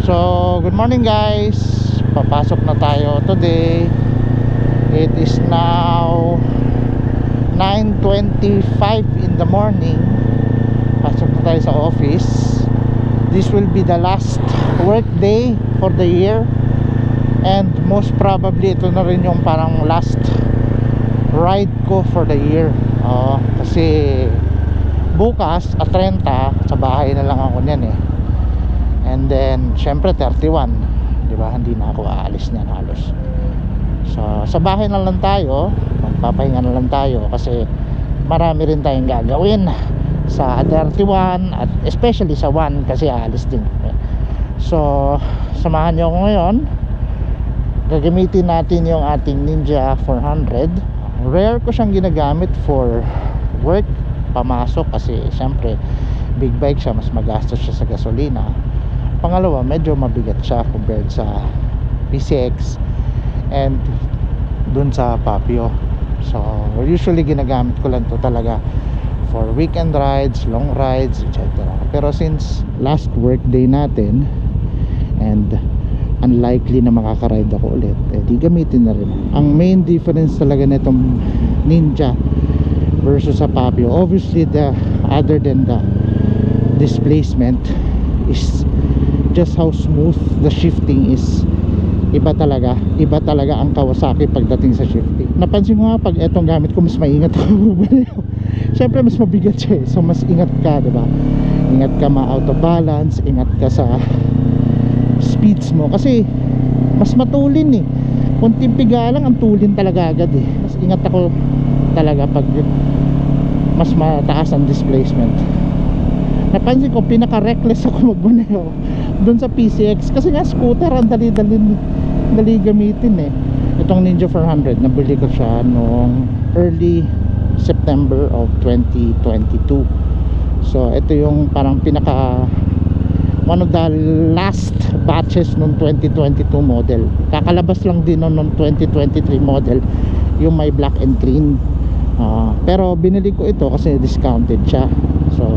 So, good morning guys. Papasok na tayo today. It is now 9:25 in the morning. Pasok na tayo sa office. This will be the last work day for the year. And most probably ito na rin yung parang last ride ko for the year. Kasi bukas at 30 sa bahay na lang ako niyan eh. And then syempre 31, di ba? Hindi na ako aalis niyan halos. So sa bahay na lang tayo, magpapahinga na lang tayo kasi marami rin tayong gagawin sa 31 at especially sa 1 kasi aalis din. So samahan niyo ako ngayon. Gagamitin natin yung ating Ninja 400. Rare ko siyang ginagamit for work, pamasok kasi syempre big bike siya, mas magastos siya sa gasolina. Pangalawa, medyo mabigat siya compared sa PCX and dun sa Papio. So usually ginagamit ko lang to talaga for weekend rides, long rides, etc. Pero since last work day natin and unlikely na makakaride ako ulit, di gamitin na rin. Ang main difference talaga nitong Ninja versus sa Papio, obviously other than the displacement, is just how smooth the shifting is. Iba talaga ang Kawasaki pagdating sa shifting. Napansin ko nga pag etong gamit ko, mas maingat ako. Syempre mas mabigat siya so mas ingat ka, diba? Ingat ka ma-out of balance, ingat ka sa speeds mo kasi mas matulin eh. Kunting piga lang ang tulin talaga agad eh. Mas ingat ako talaga pag mas mataas ang displacement. Napansin ko pinaka-reckless ako magmaneho doon sa PCX kasi nga scooter ang dali gamitin eh. Itong Ninja 400 nabili ko siya noong early September of 2022. So ito yung parang one of the last batches nung 2022 model. Kakalabas lang din nung 2023 model yung may black and green. Pero binili ko ito kasi discounted siya. So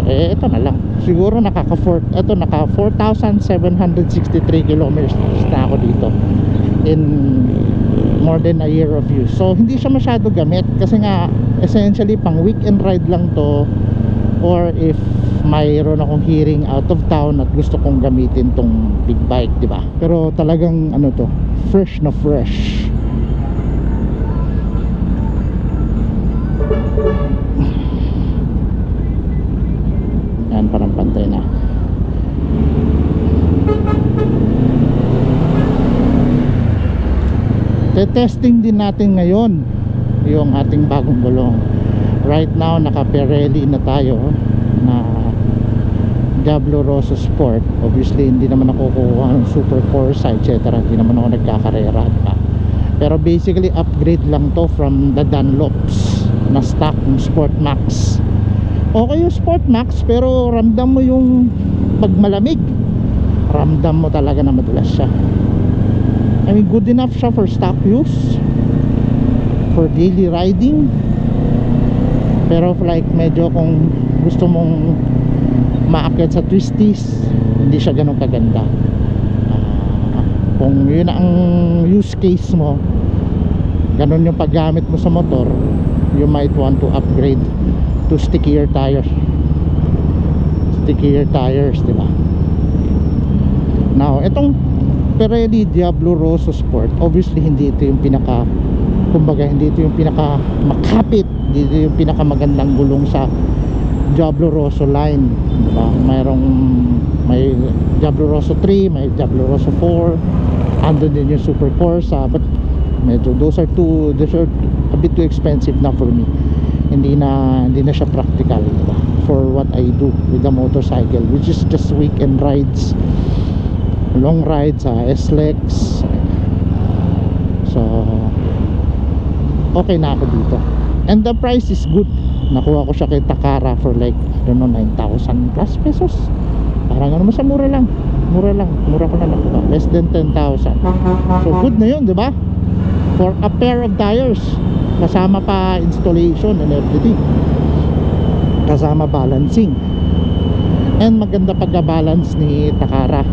ito na lang. Siguro naka 4,763 kilometers na ako dito in more than a year of use. So hindi siya masyado gamit kasi nga essentially pang weekend ride lang to, or if mayroon akong hearing out of town at gusto kong gamitin tong big bike, di ba? Pero talagang ano to, fresh na fresh. Yan, parang pantay na. Testing din natin ngayon yung ating bagong gulong. Right now naka Pirelli na tayo na Diablo Rosso Sport. Obviously hindi naman ako kukuha ng Super Corsa etc. Hindi naman ako nagkakarera pa. Pero basically upgrade lang to from the Dunlops na stock ng Sport Max. Okay yung Sport Max pero ramdam mo yung pag malamig, ramdam mo talaga na madulas siya. I mean good enough siya for stock use, for daily riding. Pero like medyo kung gusto mong maakyat sa twisties, hindi siya ganun kaganda. Kung yun ang use case mo, ganun yung paggamit mo sa motor, you might want to upgrade to stickier tires, diba? Now itong Pirelli Diablo Rosso Sport, obviously hindi ito yung hindi ito yung pinaka makapit, hindi ito yung pinaka magandang gulong sa Diablo Rosso line, diba? May Diablo Rosso 3, may Diablo Rosso 4, andun din yung Super Corsa, but medyo those are a bit too expensive na for me. Hindi na siya practical, diba? For what I do with the motorcycle, which is just weekend rides, long rides, SLEX. So okay na ako dito, and the price is good. Nakuha ko siya kay Takara for like I don't know 9,000 plus pesos, parang ano, mas mura ko na nakuha, less than 10,000. So good na yun, diba? For a pair of tires, kasama pa installation and everything, kasama balancing, and maganda pagka-balance ni Takara.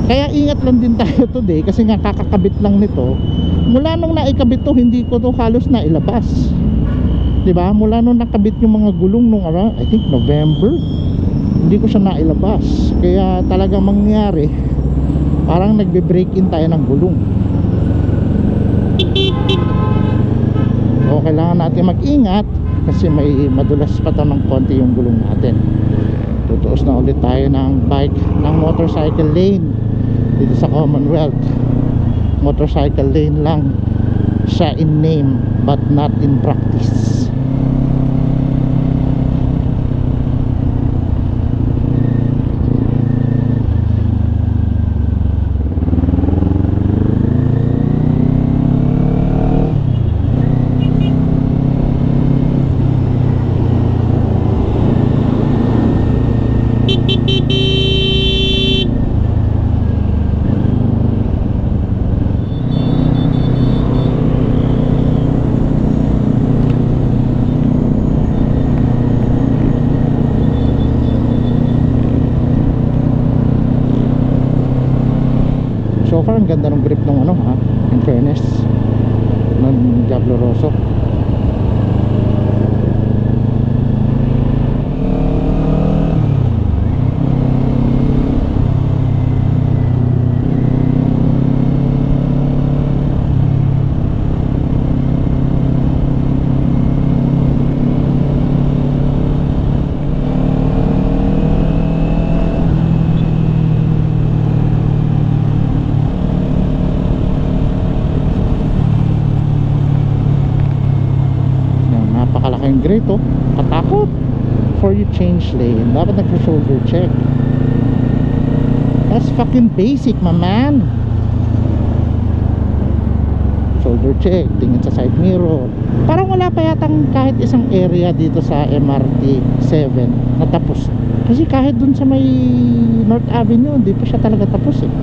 Kaya ingat lang din tayo today kasi nga kakakabit lang nito. Mula nung naikabit to, hindi ko to halos na ilabas, diba? Mula nung nakabit yung mga gulong nung I think November, hindi ko siya nailabas. Kaya talagang mangyari parang nagbe-break in tayo ng gulong. So kailangan natin mag-ingat kasi may madulas pa to ng konti yung gulong natin. Tutuos na ulit tayo ng bike, ng motorcycle lane dito sa Commonwealth. Motorcycle lane lang siya in name but not in practice. So far ang ganda ng grip ng in fairness, ng Diablo Rosso. Napakalaking grate, katakot. Before you change lane, dapat nag-shoulder check. That's fucking basic, my man. Shoulder check, tingin sa side mirror. Parang wala pa yatang kahit isang area dito sa MRT 7 na tapos. Kasi kahit dun sa may North Avenue, hindi pa siya talaga tapos eh.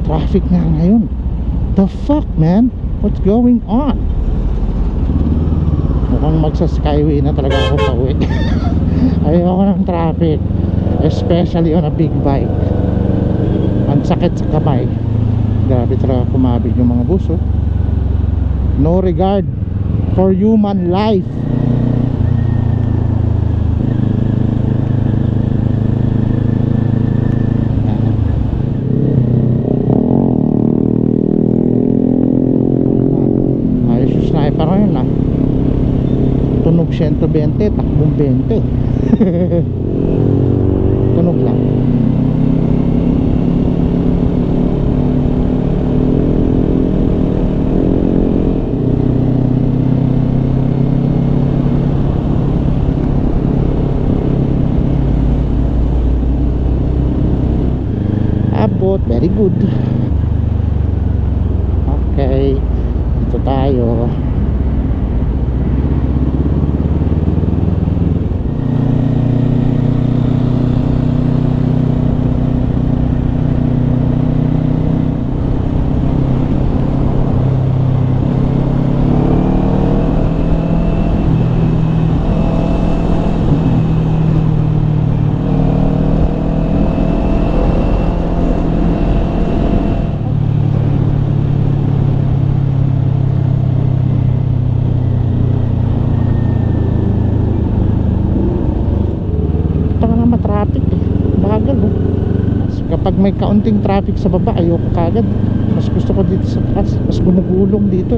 Traffic nga ngayon. The fuck, man? What's going on? Mukhang magsa-skyway na talaga ako pa uwi. Ayoko ng traffic, especially on a big bike. Ang sakit sa kamay. Grabe talaga kumabig yung mga buso. No regard for human life. Parang yun tunog 120, takbong 20. Tunog lang. Abot, very good. Okay, dito tayo. Kapag may kaunting traffic sa baba, ayoko kagad. Mas gusto ko dito sa taas. Mas gumugulong dito.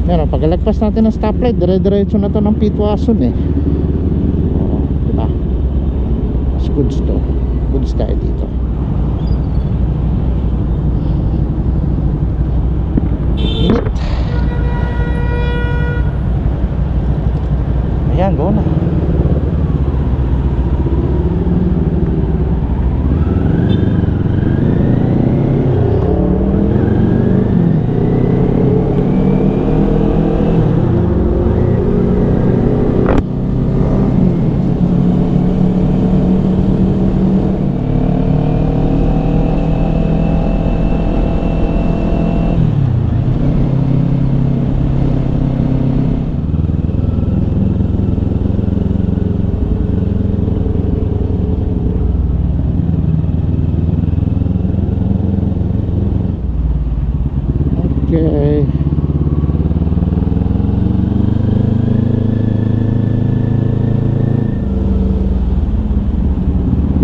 Meron, paglagpas natin ng stoplight, dire-diretso na to ng Pitwason eh. Diba? Mas goods to. Goods tayo dito. Init. Ayan, go na.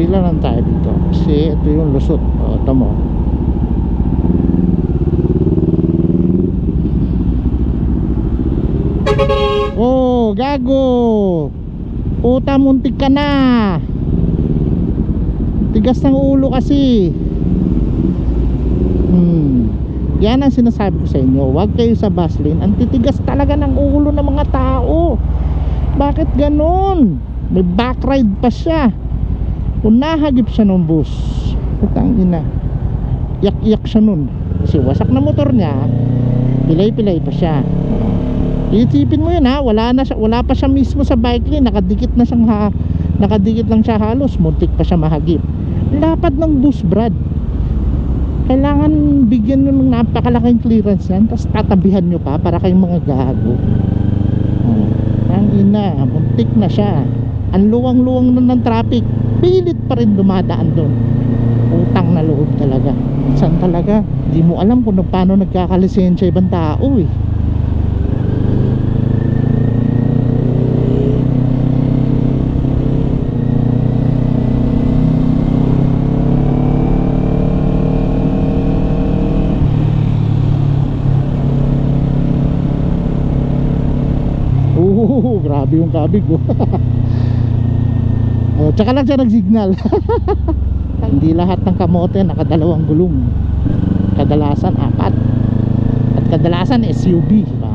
pila lang tayo dito kasi ito yung lusot. O, tamo. Oh, gago. Puta, muntik ka na. Tigas ng ulo kasi. Yan ang sinasabi ko sa inyo. Huwag kayo sa bus lane. Ang titigas talaga ng ulo ng mga tao. Bakit ganun? May back ride pa siya. Kung nahagip siya ng bus, putang ina, yak-yak siya nun. Kasi wasak na motor niya, pilay-pilay pa siya. Iisipin mo yun ha, wala pa siya mismo sa bike lane. Nakadikit lang siya halos. Muntik pa siya mahagip. Lapad ng bus, Brad. Kailangan bigyan nyo ng napakalaking clearance yan, tapos tatabihan nyo pa para kayong mga gago. Ang ina, muntik na siya. Ang luwang-luwang na ng traffic, pilit pa rin dumadaan doon. Utang na loob talaga. Saan talaga? Di mo alam kung paano nagkakalisensya ibang tao eh. Grabe yung kabig ko. Oh, tsaka lang siya nag-signal. Hindi lahat ng kamote nakadalawang gulong. Kadalasan 4. At kadalasan SUV, diba?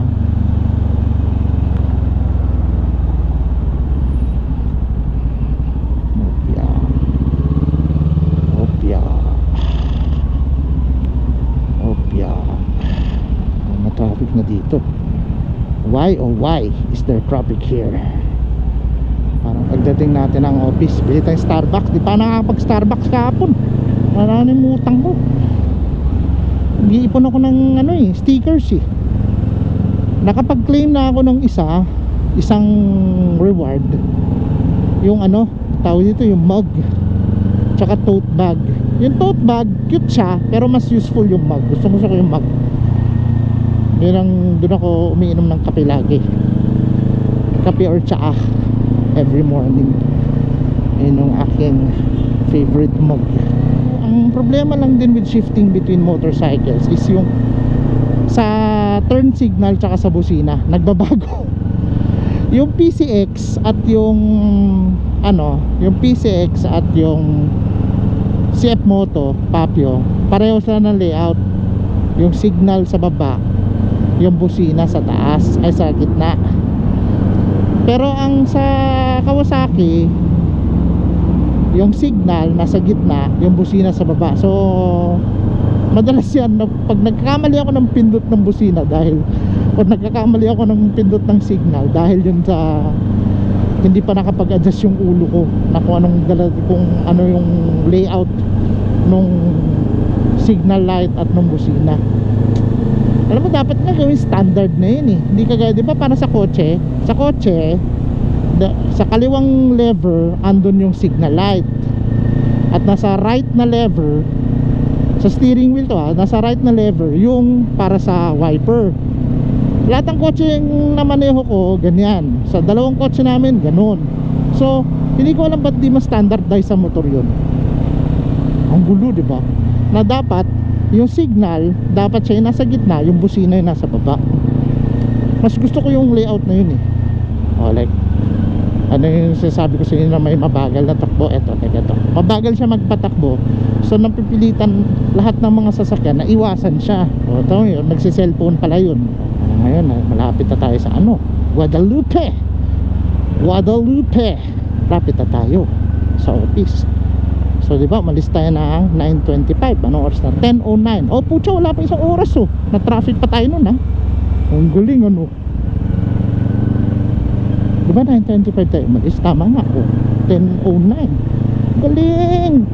Opya. May traffic na dito. Why oh why is there traffic here? Parang pagdating natin ng office, bili tayong Starbucks. Di pa nakakapag Starbucks kahapon. Maraming utang ko. Nag-iipon ako ng stickers eh. Nakapag-claim na ako ng isang reward. Yung tawag dito, yung mug tsaka tote bag. Yung tote bag, cute siya, pero mas useful yung mug. Gusto ko yung mug. Doon ako umiinom ng kape lagi. Kape or tsaa every morning. Yun yung aking favorite mug. Ang problema lang din with shifting between motorcycles is yung sa turn signal tsaka sa busina, nagbabago. Yung PCX at yung PCX at yung CF Moto Papio, pareho sila ng layout. Yung signal sa baba, yung busina sa taas ay sa gitna. Pero ang sa Kawasaki, yung signal nasa gitna, yung busina sa baba. So madalas yan pag nagkakamali ako ng pindot ng busina, dahil o nagkakamali ako ng pindot ng signal, dahil yun sa hindi pa nakapag-adjust yung ulo ko na kung ano yung layout nung signal light at nung busina. Alam mo, dapat nga gawin standard na yun eh. Hindi kagaya, di ba, para sa kotse, sa kaliwang lever andun yung signal light, at nasa right na lever, sa steering wheel to nasa right na lever yung para sa wiper. Lahat ng kotse yung namaneho ko ganyan. Sa dalawang kotse namin ganun. So hindi ko alam ba't di ma-standardize sa motor yun. Ang gulo, di ba? Na dapat yung signal, dapat siya yung nasa gitna, yung busina yung nasa baba. Mas gusto ko yung layout na yun eh. Like ano yung sinasabi ko sa inyo na may mabagal na takbo. Eto. Mabagal siya magpatakbo, so napipilitan lahat ng mga sasakyan na iwasan siya. Ito yun, nagsi-cellphone pala yun. Ngayon malapit na tayo sa Guadalupe. Lapit na tayo sa office. So diba, malis tayo ng 9:25. Anong oras na? 10:09. Oh pucha, wala pa isang oras na traffic pa tayo nun Ang galing diba 9:25 tayo malis? Tama nga 10:09. Galing.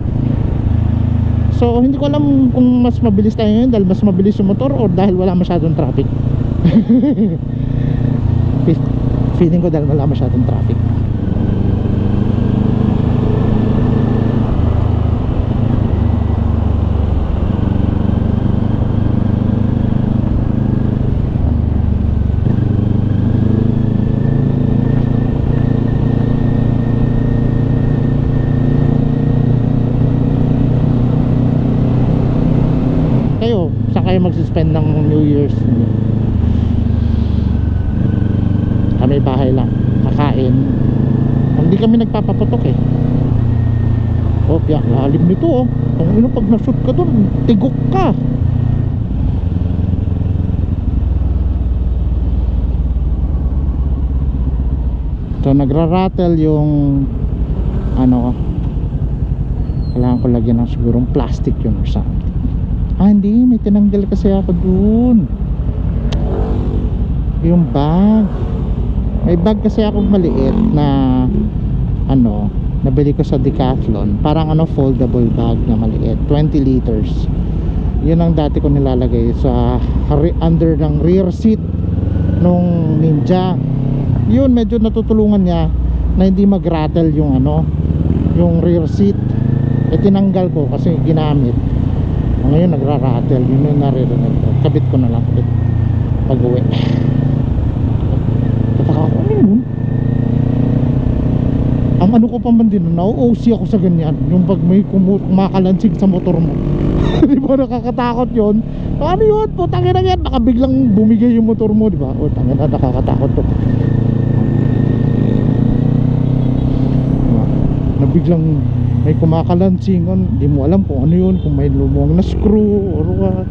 So hindi ko alam kung mas mabilis tayo ngayon dahil mas mabilis yung motor or dahil wala masyadong traffic. Feeling ko dahil wala masyadong traffic. Saan kayo magsuspend ng New Year's? Kami bahay lang, kakain. Hindi kami nagpapaputok eh. Oh, piyak, lalim nito oh. Kung ino pag na-shoot ka dun, tigok ka. So nagra-rattle yung ano, kailangan ko lagyan ng sigurong plastic yun or something. Hindi, may tinanggal kasi ako dun, yung bag. May bag kasi ako maliit na ano, nabili ko sa Decathlon. Parang ano, foldable bag na maliit, 20 liters. Yun ang dati ko nilalagay sa under ng rear seat nung Ninja. Yun, medyo natutulungan niya na hindi mag-rattle yung ano, yung rear seat. Tinanggal ko kasi ginamit. Ngayon nagra-rattle. Yun yung naririnig ko. Kabit ko na lang pag uwi. Tataka ko, ano yun? Ang ano ko pa man din, na-OC ako sa ganyan. Yung pag may kumakalansig sa motor mo. Di ba nakakatakot yun? Ano yun? Putangin na yan. Baka biglang bumigay yung motor mo, di ba? O, tangin na, nakakatakot to. Na biglang may kumakalansingan, di mo alam kung ano yun, kung may lumuwang na screw or what.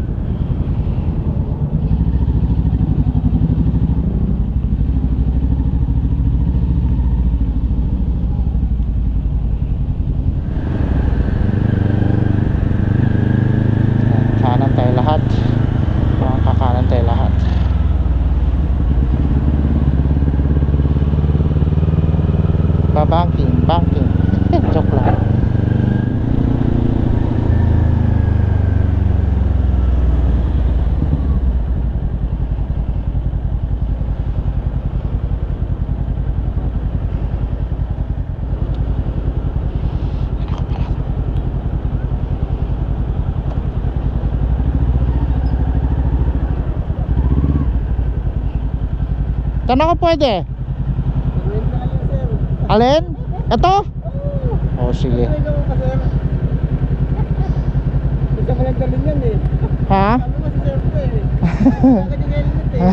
Kanan tayo lahat, kakanan tayo lahat. Banking joke lang. Tanong ko pwede? Alin? Ito? Oh, sige. Isa mo lang dalhin yan eh. Ha? Sabi mo si sir ko eh. Kaya yung helmet eh.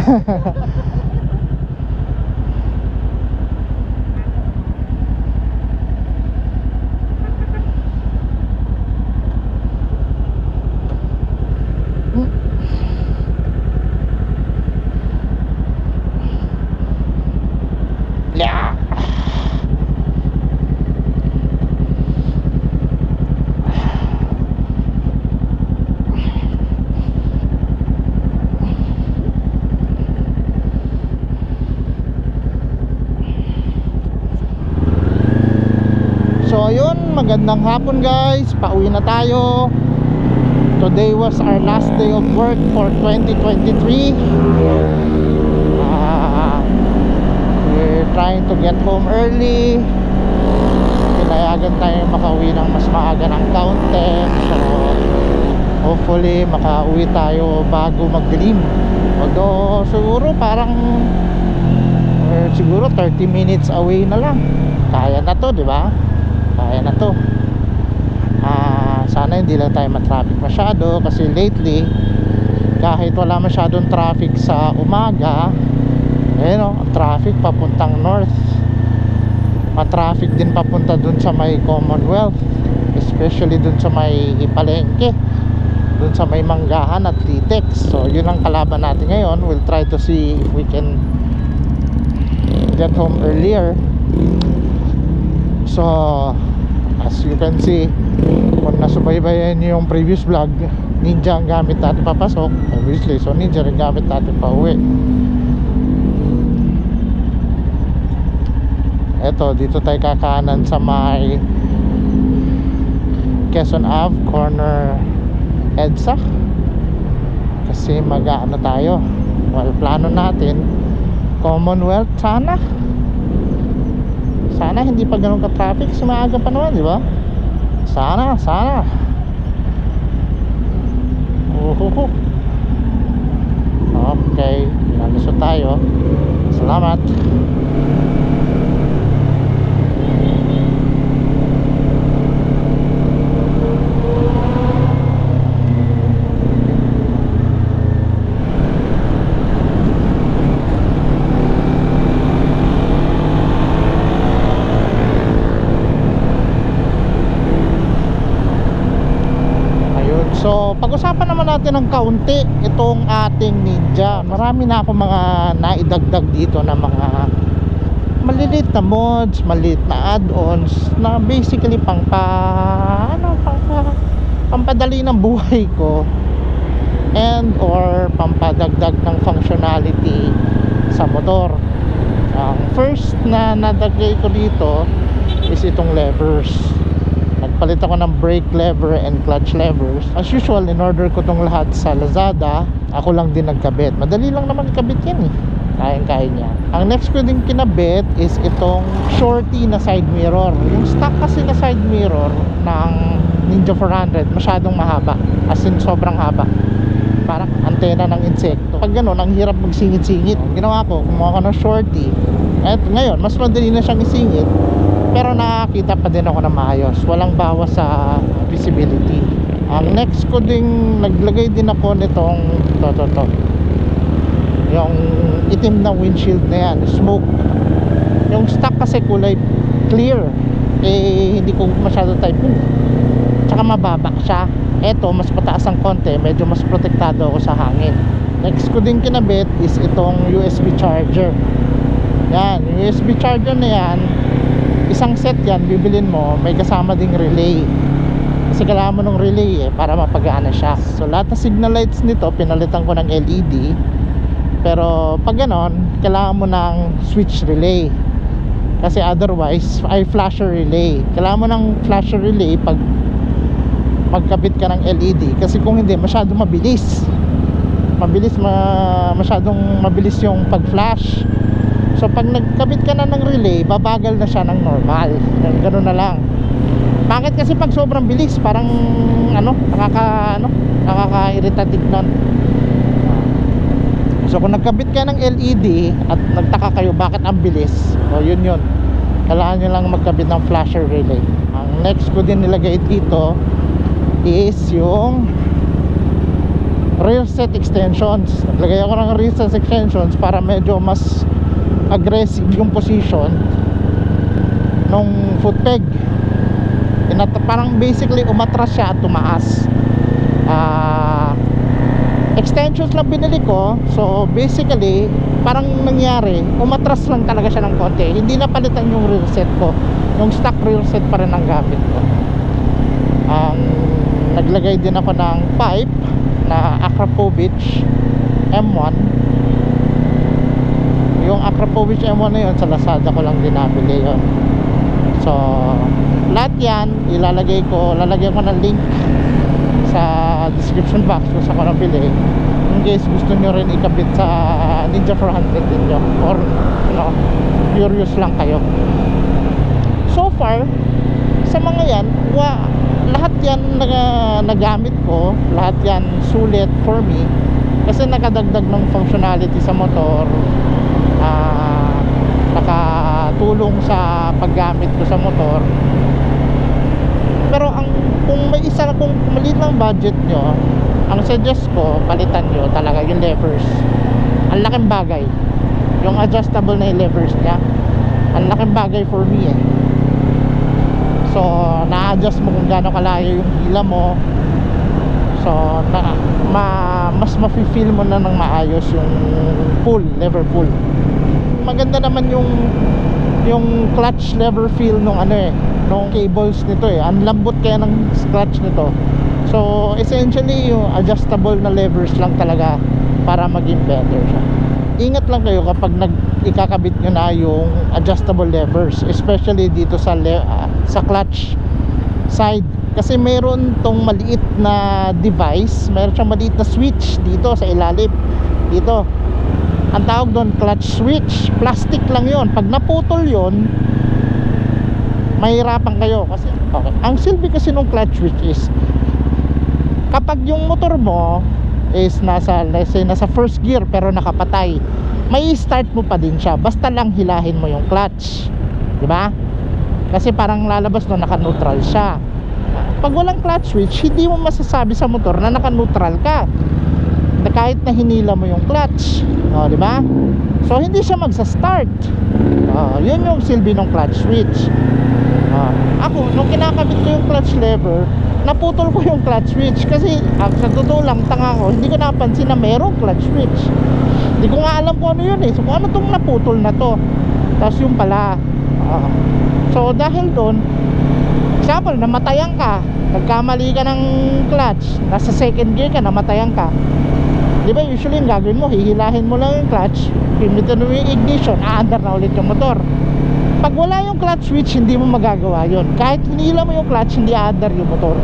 Yeah. So ayun, magandang hapon guys. Pauwi na tayo. Today was our last day of work for 2023. We're trying to get home early. Pinayagan tayo makauwi ng mas maaga ng kaunti. So hopefully makauwi tayo bago magdilim. Although siguro parang siguro 30 minutes away na lang. Kaya na to, di ba? Kaya na to. Sana hindi lang tayo matraffic masyado, kasi lately kahit wala masyadong traffic sa umaga, traffic papuntang north, matraffic din papunta dun sa may Commonwealth, especially dun sa may Palengke, dun sa may Manggahan at Litex. So yun ang kalaban natin ngayon. We'll try to see if we can get home earlier. So as you can see, kung nasubaybayan niyo yung previous vlog, Ninja ang gamit natin papasok, obviously. So Ninja rin gamit natin pa uwi. Eto, dito tayo kakanan sa may Quezon Ave, corner EDSA, kasi mag-ano tayo. Well, plano natin Commonwealth. Sana hindi pa ganun ka-traffic, kasi maaga pa naman, di ba? Sana okay, nalusot tayo. Salamat. So, pag-usapan naman natin ng kaunti itong ating Ninja. Marami na ako mga naidagdag dito na mga maliliit na mods, maliliit na add-ons na basically pampadali ng buhay ko and or pampadagdag ng functionality sa motor. Ang first na nadagdag ko dito is itong levers. Nagpalit ako ng brake lever and clutch levers. As usual, in order ko tong lahat sa Lazada, ako lang din nagkabit. Madali lang naman ikabit yan eh. Kayang-kaya niya. Ang next ko din kinabit is itong shorty na side mirror. Yung stock kasi na side mirror ng Ninja 400 masyadong mahaba. As in sobrang haba. Parang antena ng insekto. Pag gano'n, ang hirap magsingit-singit. Ginawa ko, kumuha ko ng shorty. At ngayon, mas madali na siyang isingit. Pero nakakita pa din ako na maayos. Walang bawas sa visibility. Ang next ko ding naglagay din ako nitong to. Yung itim na windshield na yan, smoke. Yung stock kasi kulay clear. Hindi ko masyado type yun. Tsaka mababa siya. Eto, mas pataas ang konti. Medyo mas protektado ako sa hangin. Next ko din kinabit is itong USB charger. Yan, USB charger na yan, isang set yan, bibilin mo, may kasama ding relay. Kasi kailangan mo ng relay para mapagana siya. So lahat ng signal lights nito, pinalitan ko ng LED. Pero pag ganon, kailangan mo ng switch relay. Kasi otherwise, ay flasher relay. Kailangan mo ng flasher relay pag magkabit ka ng LED. Kasi kung hindi, masyadong mabilis. Masyadong mabilis yung pag-flash. So pag nagkabit ka na ng relay, babagal na siya ng normal. Ganoon na lang. Bakit? Kasi pag sobrang bilis, parang nakaka-irritative nun. So kung nagkabit ka ng LED at nagtaka kayo bakit ang bilis, yun. Kailangan nyo lang magkabit ng flasher relay. Ang next ko din nilagay dito is yung rear set extensions. Naglagay ako ng rear set extensions para medyo mas aggressive yung position nung foot peg. Parang basically umatras siya at tumaas. Extensions lang binili ko. So basically parang nangyari, umatras lang talaga siya ng konti. Hindi na palitan yung rear set ko. Yung stock rear set pa rin ang gamit ko. Naglagay din ako ng pipe na Akrapovic M1. Yung Akrapovic M1 na yun, sa Lazada ko lang din nabili yun. So lahat yan lalagyan ko ng link sa description box kung saan ko nabili, in case gusto nyo rin ikabit sa Ninja 400 ninyo, or curious lang kayo. So far sa mga yan, lahat yan nagamit ko, lahat yan sulit for me kasi nakadagdag ng functionality sa motor, nakatulong sa paggamit ko sa motor. Pero kung maliit lang budget nyo, ang suggest ko, palitan nyo talaga yung levers. Ang laking bagay. Yung adjustable na yung levers nya, ang laking bagay for me So na-adjust mo kung gaano kalayo yung hila mo. So mas mafe-feel mo na ng maayos yung lever pull. Maganda naman yung clutch lever feel nung nung cables nito ang lambot kaya ng clutch nito. So essentially yung adjustable na levers lang talaga para maging better siya. Ingat lang kayo kapag ikakabit nyo na yung adjustable levers, especially dito sa clutch side, kasi meron tong maliit na device, meron siyang maliit na switch dito sa ilalim. Dito ang tawag doon clutch switch. Plastic lang yon. Pag naputol yon, mahirapan kayo kasi ang silbi kasi nung clutch switch is kapag yung motor mo is nasa first gear pero nakapatay, may start mo pa din siya basta lang hilahin mo yung clutch, di ba? Kasi parang lalabas no naka-neutral siya. Pag walang clutch switch, hindi mo masasabi sa motor na naka-neutral ka kahit na hinila mo yung clutch, di ba? So hindi siya magsa-start. Yun yung silbi ng clutch switch. Ako nung kinakabit ko yung clutch lever, naputol ko yung clutch switch kasi sa totoo lang, tanga ko, hindi ko napansin na merong clutch switch. Hindi ko nga alam kung ano yun eh. So kung ano tong naputol na to, tapos yung pala. So dahil doon, example, namatayan ka, nagkamali ka ng clutch, nasa second gear ka, namatayan ka, di ba usually yung gagawin mo, hihilahin mo lang yung clutch, pinitin mo yung ignition, aandar na ulit yung motor. Pag wala yung clutch switch, hindi mo magagawa yun. Kahit hinila mo yung clutch, hindi aandar yung motor.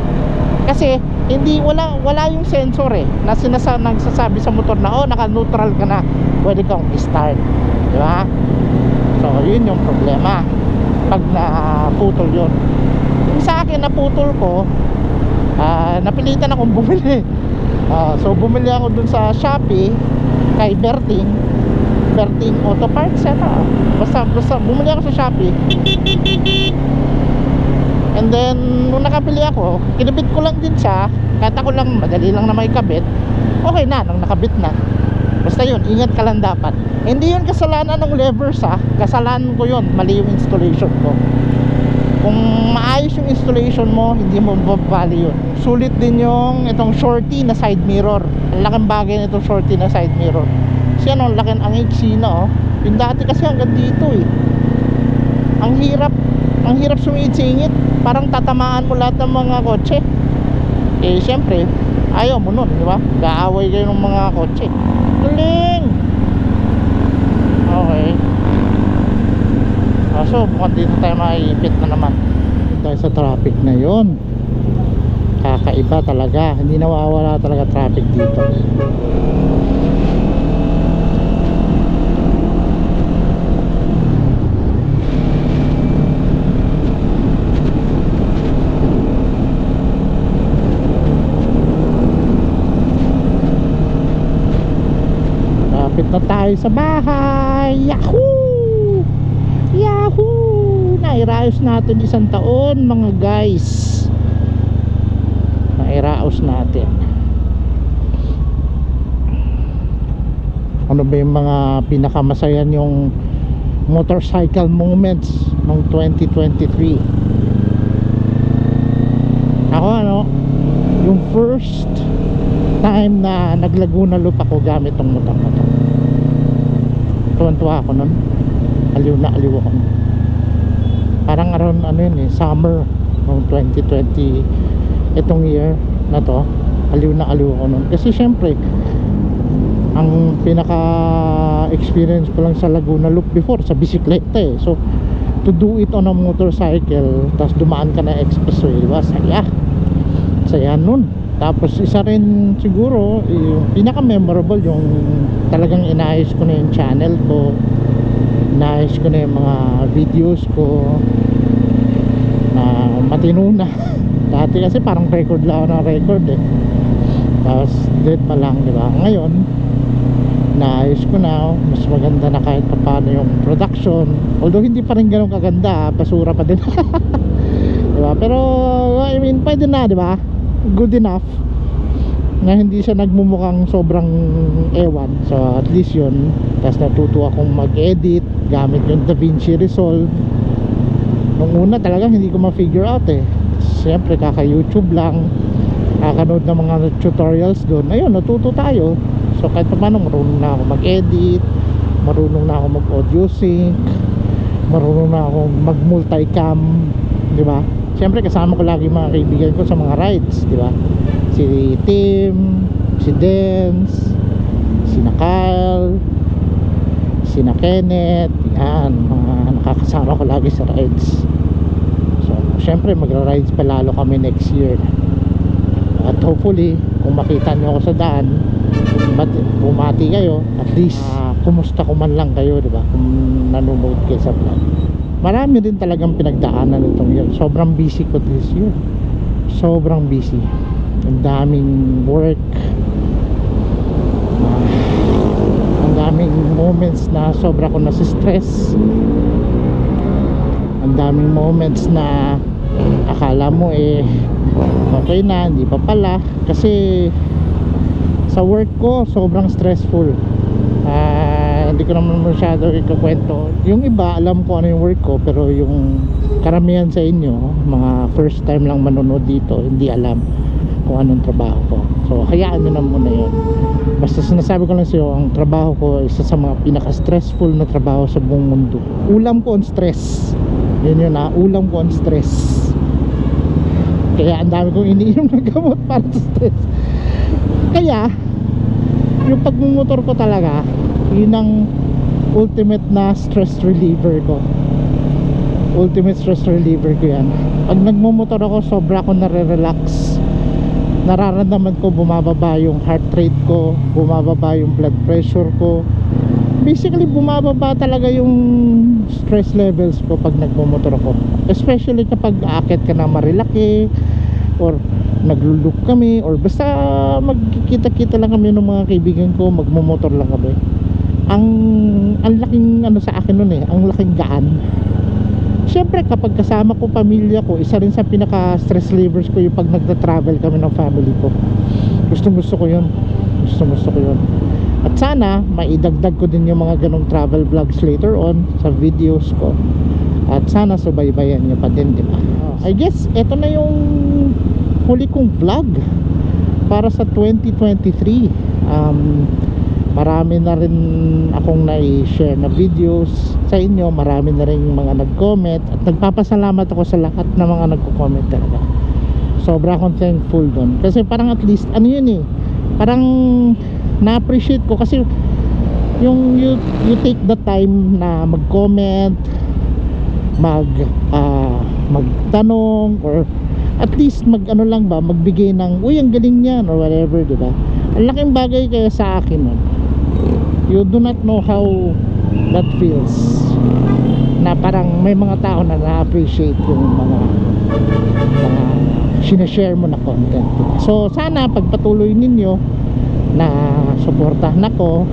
Kasi hindi, wala yung sensor eh na nagsasabi sa motor na naka-neutral ka na, pwede kang i-start, di ba? So yun yung problema pag naputol yun. Yung sa akin naputol ko, napilitan akong bumili. So bumili ako dun sa Shopee kay Berting Auto Parts yata. Basta bumili ako sa Shopee. And then nung nakabili ako, kinabit ko lang din siya. Kata ko lang madali lang na may kabit. Okay na nung nakabit na. Basta yun, ingat ka lang dapat. Hindi yun kasalanan ng levers kasalanan ko yun, mali yung installation ko. Kung maayos yung installation mo, hindi mo mababali yun. Sulit din yung itong shorty na side mirror. Ang laking bagay na itong shorty na side mirror. Kasi ang laking, ang iksi na yung dati kasi hanggang dito eh. Ang hirap sumingit-singit. Parang tatamaan mo lahat ng mga kotse. Eh syempre, ayaw mo nun, di ba? Gaaway kayo ng mga kotse. Galing! Okay. So mukhang dito tayo maiipit na naman. Dahil sa traffic na yon, kakaiba talaga. Hindi nawawala talaga traffic dito. Lapit na tayo sa bahay. Yahoo! Yahoo! Nairaos natin 1 taon mga guys. Nairaos natin. Ano ba yung mga pinakamasayan yung motorcycle moments ng 2023? Ako yung first time na nag-Laguna Loop ako gamit tong motor na to. Tuwan-tuwa ako nun. Aliw na aliw ako. Parang around summer ng 2020 itong year na to. Aliw na aliw ako nun. Kasi syempre ang pinaka experience ko lang sa Laguna Loop before sa bisikleta eh. So to do it on a motorcycle, tapos dumaan ka na expressway, diba? Saya nun. Tapos isa rin siguro yung pinaka memorable yung talagang inayos ko na yung channel ko, inayos ko na yung mga videos ko na matino na. Dati kasi parang record lang na record eh, tapos dead pa lang, diba? Ngayon naayos ko na, mas maganda na kahit paano yung production, although hindi pa rin ganun kaganda, basura pa din. Diba? Pero I mean pwede na, diba? Good enough na hindi siya nagmumukhang sobrang ewan. So at least yun. Tapos natuto akong mag-edit gamit yung DaVinci Resolve. Nung una talaga hindi ko ma-figure out eh. Siyempre kaka-YouTube lang, kakanood ng mga tutorials doon. Ayun, natuto tayo. So kahit paano marunong na ako mag-edit, marunong na ako mag-audio sync, marunong na ako mag-multicam, di ba? Siyempre kasama ko lagi mga kaibigan ko sa mga rides, di ba? Si Tim, si Dance, si Kyle, si Kenneth, yan, mga nakakasama ko lagi sa rides. So siyempre magra-rides pa lalo kami next year. At hopefully kung makita nyo ako sa daan, bumati kayo, at least kumusta ko man lang kayo, di ba? Kung nanonood kayo sa vlog. Marami din talagang pinagdaanan itong year. Sobrang busy ko this year. Sobrang busy. Ang daming work. Ang daming moments na sobra ko nasi-stress. Ang daming moments na akala mo okay na, hindi pa pala. Kasi sa work ko sobrang stressful. hindi ko naman masyado ikukwento. Yung iba alam ko ano yung work ko, pero yung karamihan sa inyo, mga first time lang manonood dito, hindi alam kung anong trabaho ko. So hayaan nyo na muna yun. Basta sinasabi ko lang sa'yo, ang trabaho ko isa sa mga pinaka-stressful na trabaho sa buong mundo. Ulam ko on stress. Yun ulam ko on stress. Kaya ang dami kong iniinom na gamot para sa stress. Kaya yung pagmumotor ko talaga, yun ang ultimate na stress reliever ko. Ultimate stress reliever ko yan. Pag nagmumotor ako, sobra ako nare-relax. Nararamdaman ko bumababa yung heart rate ko, bumababa yung blood pressure ko. Basically bumababa talaga yung stress levels ko pag nagmumotor ako. Especially kapag aakit ka na Marilaki, or nagluluk kami, or basta magkikita-kita lang kami ng mga kaibigan ko, magmumotor lang kami. Ang laking ano sa akin nun ang laking gaan. Siyempre kapag kasama ko pamilya ko, isa rin sa pinaka stress relievers ko yung pag nagta-travel kami ng family ko. Gusto ko yun. At sana maidagdag ko din yung mga ganong travel vlogs later on sa videos ko. At sana subaybayan nyo pa din, diba? I guess ito na yung huli kong vlog para sa 2023. Marami na rin akong na-share na videos sa inyo. Marami na rin mga nag-comment. At nagpapasalamat ako sa lahat ng mga nagko-comment talaga. Sobra akong thankful doon. Kasi parang at least, ano yun parang na-appreciate ko. Kasi yung you take the time na mag-comment, magtanong, or at least mag-ano lang ba, magbigay ng, uy, ang galing niyan, or whatever, diba? Ang laking bagay kaya sa akin nun. You do not know how that feels, na parang may mga tao na na-appreciate yung mga sinashare mo na content. So sana pagpatuloy ninyo na suportahan ako,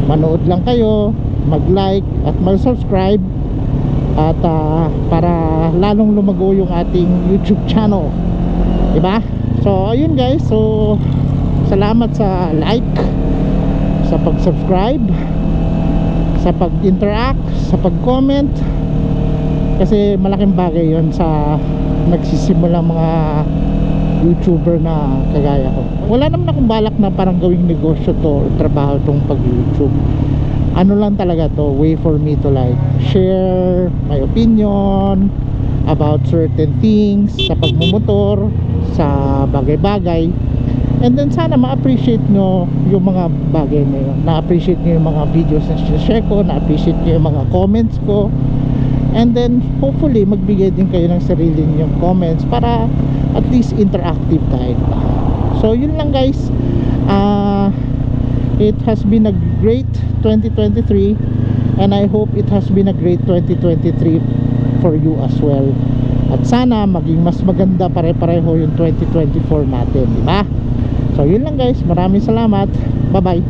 manood lang kayo, mag-like at mag-subscribe, at para lalong lumago yung ating YouTube channel, diba? So ayun guys, so salamat sa like, sa pag-subscribe, sa pag-interact, sa pag-comment, kasi malaking bagay yon sa nagsisimula mga YouTuber na kagaya ko. Wala naman akong balak na parang gawing negosyo to or trabaho tong pag-YouTube. Ano lang talaga to, way for me to like share my opinion about certain things sa pagmumotor, sa bagay-bagay. And then sana ma-appreciate nyo yung mga bagay na yun. Na-appreciate nyo yung mga videos na share ko, na-appreciate nyo yung mga comments ko. And then hopefully magbigay din kayo ng sarili nyong comments para at least interactive tayo. So yun lang guys. It has been a great 2023, and I hope it has been a great 2023 for you as well. At sana maging mas maganda pare-pareho yung 2024 natin, di ba? So yun lang guys, maraming salamat. Bye bye.